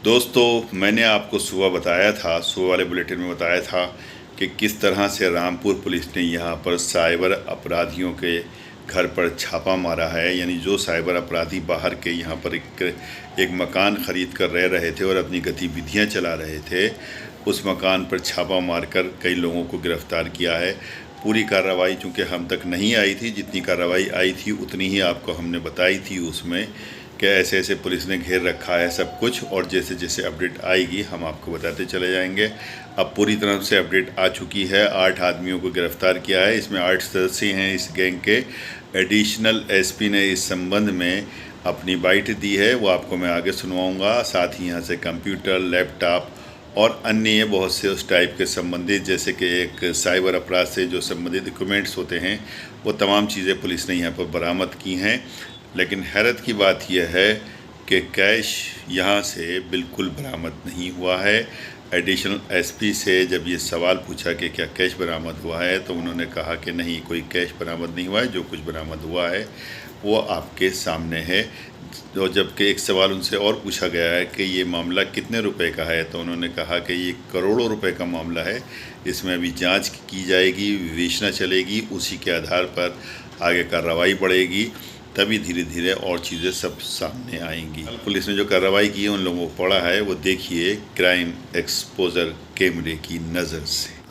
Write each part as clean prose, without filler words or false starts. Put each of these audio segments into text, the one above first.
दोस्तों, मैंने आपको सुबह बताया था, सुबह वाले बुलेटिन में बताया था कि किस तरह से रामपुर पुलिस ने यहाँ पर साइबर अपराधियों के घर पर छापा मारा है। यानी जो साइबर अपराधी बाहर के यहाँ पर एक मकान ख़रीद कर रह रहे थे और अपनी गतिविधियाँ चला रहे थे, उस मकान पर छापा मारकर कई लोगों को गिरफ़्तार किया है। पूरी कार्रवाई चूँकि हम तक नहीं आई थी, जितनी कार्रवाई आई थी उतनी ही आपको हमने बताई थी उसमें कि ऐसे ऐसे पुलिस ने घेर रखा है सब कुछ, और जैसे जैसे अपडेट आएगी हम आपको बताते चले जाएंगे। अब पूरी तरह से अपडेट आ चुकी है। 8 आदमियों को गिरफ़्तार किया है। इसमें 8 सदस्य हैं इस गैंग के। एडिशनल एसपी ने इस संबंध में अपनी बाइट दी है, वो आपको मैं आगे सुनवाऊँगा। साथ ही यहाँ से कंप्यूटर, लैपटॉप और अन्य बहुत से उस टाइप के संबंधित, जैसे कि एक साइबर अपराध से जो संबंधित डॉक्यूमेंट्स होते हैं, वो तमाम चीज़ें पुलिस ने यहाँ पर बरामद की हैं। लेकिन हैरत की बात यह है कि कैश यहाँ से बिल्कुल बरामद नहीं हुआ है। एडिशनल एसपी से जब ये सवाल पूछा कि क्या कैश बरामद हुआ है, तो उन्होंने कहा कि नहीं, कोई कैश बरामद नहीं हुआ है। जो कुछ बरामद हुआ है वो आपके सामने है। और जबकि एक सवाल उनसे और पूछा गया है कि ये मामला कितने रुपए का है, तो उन्होंने कहा कि ये करोड़ों रुपए का मामला है। इसमें अभी जांच की जाएगी, विवेचना चलेगी, उसी के आधार पर आगे कार्रवाई बढ़ेगी, तभी धीरे धीरे और चीज़ें सब सामने आएंगी। पुलिस ने जो कार्रवाई की है उन लोगों को पड़ा है, वो देखिए क्राइम एक्सपोजर कैमरे की नज़र से।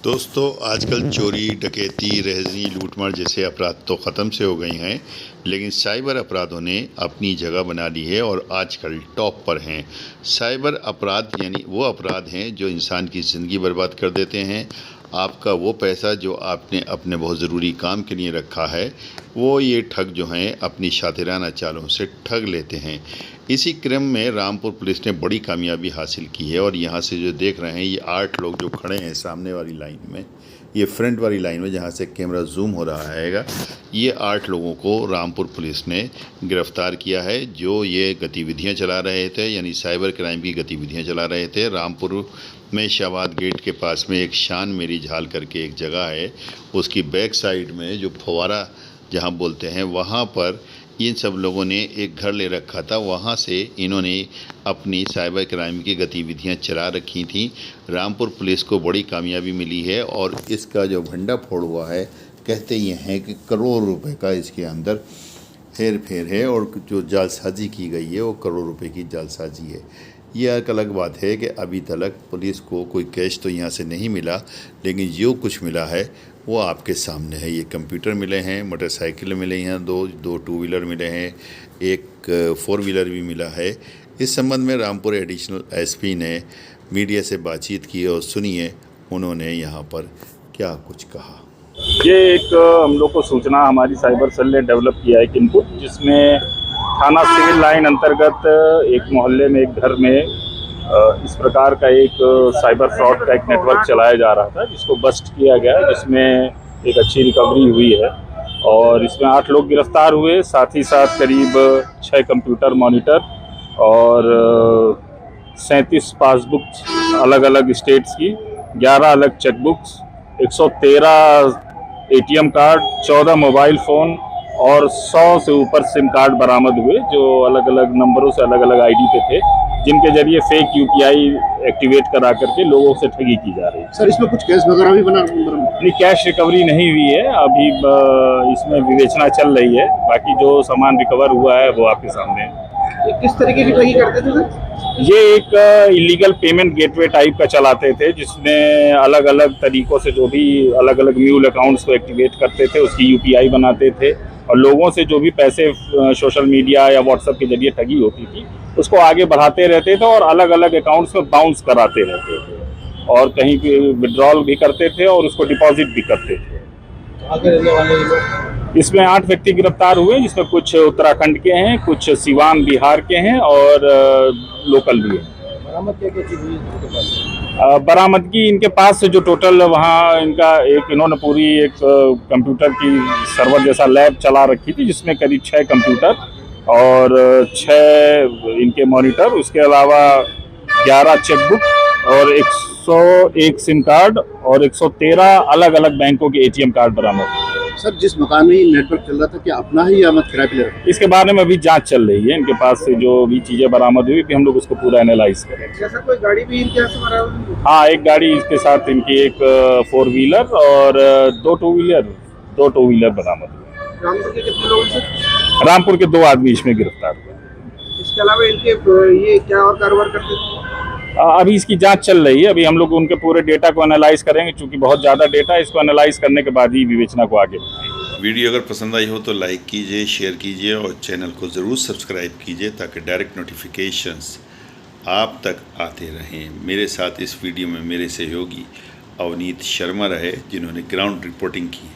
दोस्तों, आजकल चोरी, डकैती, रहज़नी, लूटमार जैसे अपराध तो ख़त्म से हो गए हैं, लेकिन साइबर अपराधों ने अपनी जगह बना ली है और आजकल टॉप पर हैं। साइबर अपराध यानी वो अपराध हैं जो इंसान की ज़िंदगी बर्बाद कर देते हैं। आपका वो पैसा जो आपने अपने बहुत ज़रूरी काम के लिए रखा है, वो ये ठग जो हैं अपनी शातिराना चालों से ठग लेते हैं। इसी क्रम में रामपुर पुलिस ने बड़ी कामयाबी हासिल की है। और यहाँ से जो देख रहे हैं, ये 8 लोग जो खड़े हैं सामने वाली लाइन में, ये फ्रंट वाली लाइन में जहाँ से कैमरा जूम हो रहा है, ये 8 लोगों को रामपुर पुलिस ने गिरफ़्तार किया है, जो ये गतिविधियाँ चला रहे थे, यानी साइबर क्राइम की गतिविधियाँ चला रहे थे। रामपुर में शाहबाद गेट के पास में एक शान मेरी झाल करके एक जगह है, उसकी बैक साइड में जो फव्वारा जहाँ बोलते हैं, वहाँ पर इन सब लोगों ने एक घर ले रखा था। वहाँ से इन्होंने अपनी साइबर क्राइम की गतिविधियाँ चला रखी थी। रामपुर पुलिस को बड़ी कामयाबी मिली है और इसका जो भंडाफोड़ हुआ है, कहते ये हैं कि करोड़ रुपए का इसके अंदर हेर फेर है, और जो जालसाजी की गई है वो करोड़ रुपए की जालसाजी है। यह एक अलग बात है कि अभी तक पुलिस को कोई कैश तो यहाँ से नहीं मिला, लेकिन जो कुछ मिला है वो आपके सामने है। ये कंप्यूटर मिले हैं, मोटरसाइकिल मिले हैं, दो 2 व्हीलर मिले हैं, एक 4 व्हीलर भी मिला है। इस संबंध में रामपुर एडिशनल एसपी ने मीडिया से बातचीत की, और सुनिए उन्होंने यहाँ पर क्या कुछ कहा। ये एक हम लोग को सूचना हमारी साइबर सेल ने डेवलप किया है एक इनपुट, जिसमें थाना सिविल लाइन अंतर्गत एक मोहल्ले में एक घर में इस प्रकार का एक साइबर फ्रॉड का एक नेटवर्क चलाया जा रहा था, जिसको बस्ट किया गया, जिसमें एक अच्छी रिकवरी हुई है। और इसमें 8 लोग गिरफ्तार हुए, साथ ही साथ करीब 6 कंप्यूटर मॉनिटर और 37 पासबुक अलग अलग स्टेट्स की, 11 अलग chequebooks, 113 ATM card, 14 mobile phone और 100 से ऊपर सिम कार्ड बरामद हुए, जो अलग अलग नंबरों से अलग अलग ID पे थे, जिनके जरिए फेक UPI एक्टिवेट करा करके लोगों से ठगी की जा रही है। सर, इसमें कुछ कैश वगैरह भी बना? नहीं, कैश रिकवरी नहीं हुई है अभी, इसमें विवेचना चल रही है। बाकी जो सामान रिकवर हुआ है वो आपके सामने है। किस तरीके की ठगी करते थे सर? ये एक इलीगल पेमेंट गेटवे टाइप का चलाते थे, जिसमें अलग अलग तरीकों से जो भी अलग अलग म्यूल अकाउंट्स को एक्टिवेट करते थे, उसकी UPI बनाते थे, और लोगों से जो भी पैसे सोशल मीडिया या व्हाट्सएप के जरिए ठगी होती थी उसको आगे बढ़ाते रहते थे और अलग अलग अकाउंट्स में बाउंस कराते रहते थे, और कहीं पे विड्रॉल भी करते थे और उसको डिपॉजिट भी करते थे। आगे रहने वाले लोग, इसमें 8 व्यक्ति गिरफ्तार हुए, जिसमें कुछ उत्तराखंड के हैं, कुछ सिवान बिहार के हैं और लोकल भी हैं। बरामद क्या चीज़ हुई इनके पास? बरामदगी इनके पास से जो टोटल वहाँ इनका इन्होंने पूरी एक कंप्यूटर की सर्वर जैसा लैब चला रखी थी, जिसमें करीब 6 कंप्यूटर और 6 इनके मॉनिटर, उसके अलावा 11 चेकबुक और 101 सिम कार्ड और 113 अलग अलग बैंकों के ATM कार्ड बरामद। सर जिस मकान में ये नेटवर्क चल रहा था क्या अपना ही या मत किराए पे ले रखा? इसके बारे में अभी जांच चल रही है, इनके पास से जो भी चीज़ें बरामद हुई, कि हम लोग उसको पूरा एनालाइज करें। जैसा कोई गाड़ी भी इनके यहाँ से मारा हुआ? हाँ, एक गाड़ी इसके साथ इनकी, एक 4 व्हीलर और 2 टू व्हीलर बरामद हुए। रामपुर के कितने लोग हैं सर? रामपुर के 2 आदमी इसमें गिरफ्तार हुए। इसके अलावा इनके ये क्या और कारोबार करते थे? अभी इसकी जांच चल रही है, अभी हम लोग उनके पूरे डेटा को एनालाइज करेंगे, क्योंकि बहुत ज़्यादा डेटा है, इसको एनालाइज करने के बाद ही विवेचना को आगे बढ़ाएंगे। वीडियो अगर पसंद आई हो तो लाइक कीजिए, शेयर कीजिए और चैनल को ज़रूर सब्सक्राइब कीजिए ताकि डायरेक्ट नोटिफिकेशंस आप तक आते रहें। मेरे साथ इस वीडियो में मेरे सहयोगी अवनीत शर्मा रहे, जिन्होंने ग्राउंड रिपोर्टिंग की।